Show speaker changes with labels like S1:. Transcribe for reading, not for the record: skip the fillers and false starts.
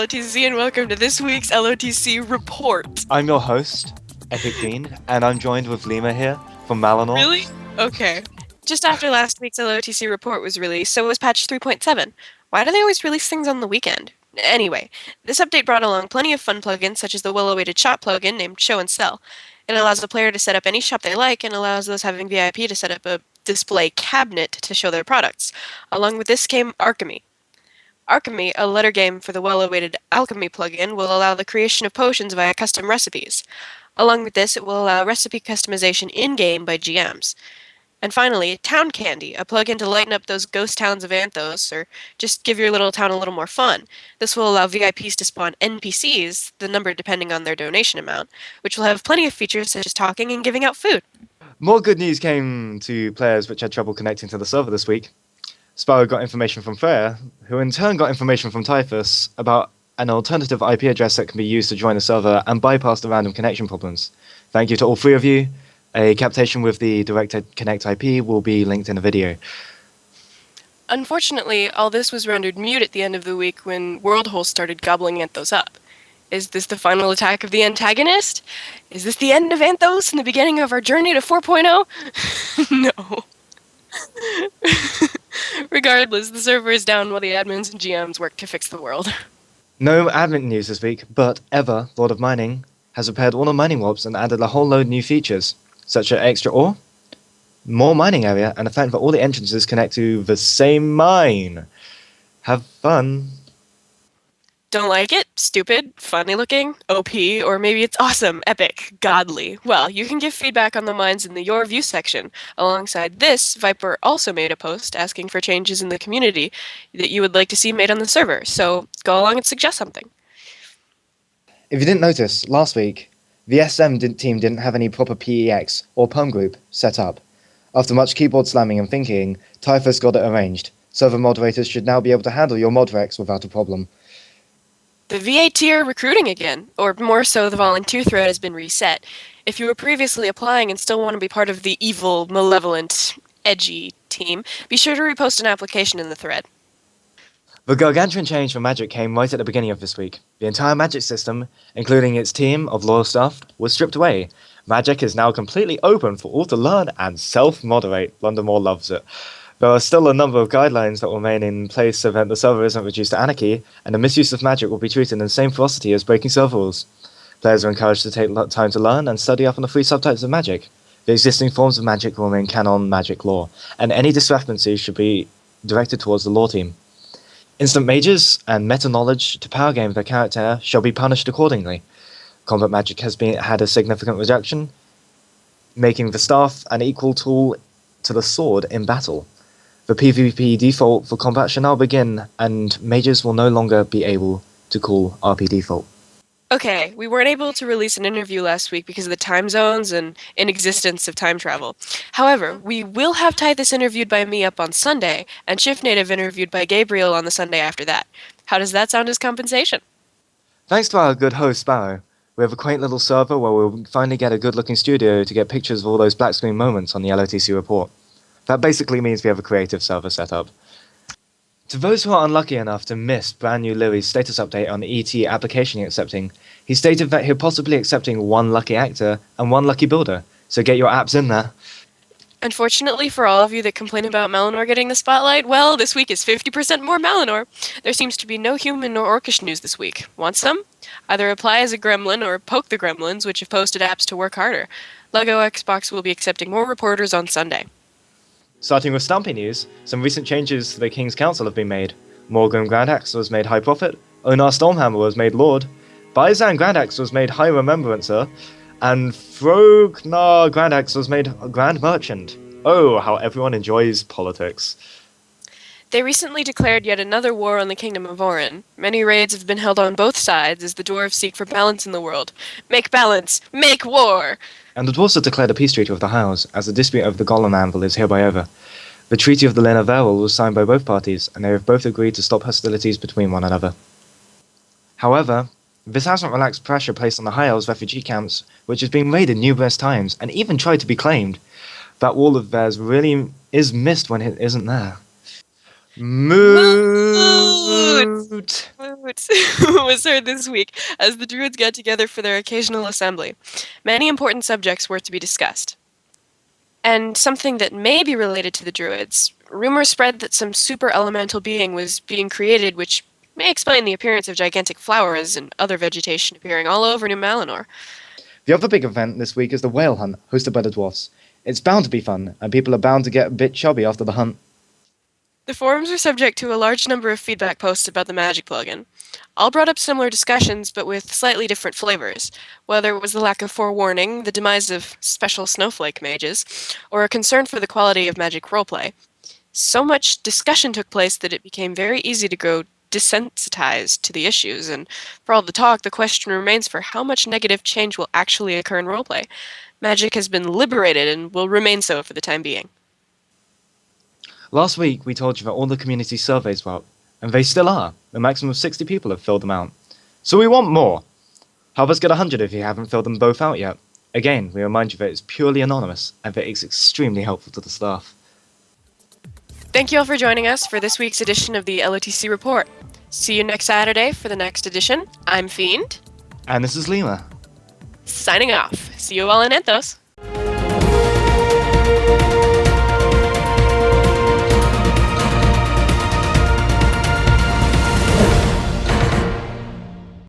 S1: LOTC, and welcome to this week's LOTC report.
S2: I'm your host, Epic Bean, and I'm joined with Lima here from Malinor.
S1: Really? Okay. Just after last week's LOTC report was released, so was patch 3.7. Why do they always release things on the weekend? Anyway, this update brought along plenty of fun plugins, such as the well-awaited shop plugin named Show and Sell. It allows the player to set up any shop they like, and allows those having VIP to set up a display cabinet to show their products. Along with this came Alchemy. Alchemy, a letter game for the well-awaited Alchemy plugin, will allow the creation of potions via custom recipes. Along with this, it will allow recipe customization in-game by GMs. And finally, Town Candy, a plugin to lighten up those ghost towns of Anthos, or just give your little town a little more fun. This will allow VIPs to spawn NPCs, the number depending on their donation amount, which will have plenty of features such as talking and giving out food.
S2: More good news came to players which had trouble connecting to the server this week. Sparrow got information from Freya, who in turn got information from Typhus about an alternative IP address that can be used to join the server and bypass the random connection problems. Thank you to all three of you. A capitation with the direct connect IP will be linked in the video.
S1: Unfortunately, all this was rendered mute at the end of the week when World Hole started gobbling Anthos up. Is this the final attack of the antagonist? Is this the end of Anthos and the beginning of our journey to 4.0? No. Regardless, the server is down while the admins and GMs work to fix the world.
S2: No admin news this week, but Ever, Lord of Mining, has repaired all the mining warps and added a whole load of new features, such as extra ore, more mining area, and the fact that all the entrances connect to the same mine. Have fun.
S1: Don't like it? Stupid? Funny looking? OP? Or maybe it's awesome, epic, godly? Well, you can give feedback on the mines in the Your View section. Alongside this, Viper also made a post asking for changes in the community that you would like to see made on the server, so go along and suggest something.
S2: If you didn't notice, last week, the SM team didn't have any proper PEX or perm group set up. After much keyboard slamming and thinking, Typhus got it arranged. Server moderators should now be able to handle your modrecs without a problem.
S1: The VA tier recruiting again, or more so the volunteer thread has been reset. If you were previously applying and still want to be part of the evil, malevolent, edgy team, be sure to repost an application in the thread.
S2: The gargantuan change for Magic came right at the beginning of this week. The entire Magic system, including its team of loyal staff, was stripped away. Magic is now completely open for all to learn and self-moderate. Londonmore loves it. There are still a number of guidelines that will remain in place so that the server isn't reduced to anarchy, and the misuse of magic will be treated in the same ferocity as breaking server rules. Players are encouraged to take time to learn and study up on the free subtypes of magic. The existing forms of magic will remain canon magic lore, and any discrepancies should be directed towards the lore team. Instant mages and meta-knowledge to power game their character shall be punished accordingly. Combat magic has had a significant reduction, making the staff an equal tool to the sword in battle. The PvP default for combat shall now begin, and mages will no longer be able to call RP default.
S1: Okay, we weren't able to release an interview last week because of the time zones and inexistence of time travel. However, we will have Typhus interviewed by me up on Sunday, and Shift Native interviewed by Gabriel on the Sunday after that. How does that sound as compensation?
S2: Thanks to our good host Sparrow, we have a quaint little server where we'll finally get a good-looking studio to get pictures of all those black screen moments on the LOTC report. That basically means we have a creative server set up. To those who are unlucky enough to miss brand new Louie's status update on ET application accepting, he stated that he'll possibly accepting one lucky actor and one lucky builder, so get your apps in there.
S1: Unfortunately for all of you that complain about Malinor getting the spotlight, well, this week is 50% more Malinor. There seems to be no human nor orcish news this week. Want some? Either apply as a gremlin or poke the gremlins, which have posted apps to work harder. LEGO Xbox will be accepting more reporters on Sunday.
S2: Starting with Stumpy news, some recent changes to the King's Council have been made. Morgan Grandaxe was made High Prophet, Onar Stormhammer was made Lord, Bizan Grandaxe was made High Remembrancer, and Frognar Grandaxe was made Grand Merchant. Oh, how everyone enjoys politics.
S1: They recently declared yet another war on the Kingdom of Orin. Many raids have been held on both sides as the dwarves seek for balance in the world. Make balance! Make war!
S2: And the dwarves have declared a peace treaty with the House, as the dispute over the Golem Anvil is hereby over. The Treaty of the Lena Veril was signed by both parties, and they have both agreed to stop hostilities between one another. However, this hasn't relaxed pressure placed on the High Elves refugee camps, which has been raided numerous times, and even tried to be claimed. That wall of theirs really is missed when it isn't there.
S1: Moot
S2: Moot.
S1: was heard this week as the Druids got together for their occasional assembly. Many important subjects were to be discussed. And something that may be related to the Druids, rumors spread that some super elemental being was being created, which may explain the appearance of gigantic flowers and other vegetation appearing all over New Malinor.
S2: The other big event this week is the whale hunt hosted by the dwarfs. It's bound to be fun, and people are bound to get a bit chubby after the hunt.
S1: The forums were subject to a large number of feedback posts about the magic plugin. All brought up similar discussions, but with slightly different flavors, whether it was the lack of forewarning, the demise of special snowflake mages, or a concern for the quality of magic roleplay. So much discussion took place that it became very easy to grow desensitized to the issues, and for all the talk, the question remains for how much negative change will actually occur in roleplay. Magic has been liberated and will remain so for the time being.
S2: Last week, we told you that all the community surveys were up, and they still are. A maximum of 60 people have filled them out. So we want more. Help us get 100 if you haven't filled them both out yet. Again, we remind you that it's purely anonymous, and that it's extremely helpful to the staff.
S1: Thank you all for joining us for this week's edition of the LOTC Report. See you next Saturday for the next edition. I'm Fiend.
S2: And this is Lima.
S1: Signing off. See you all in Anthos.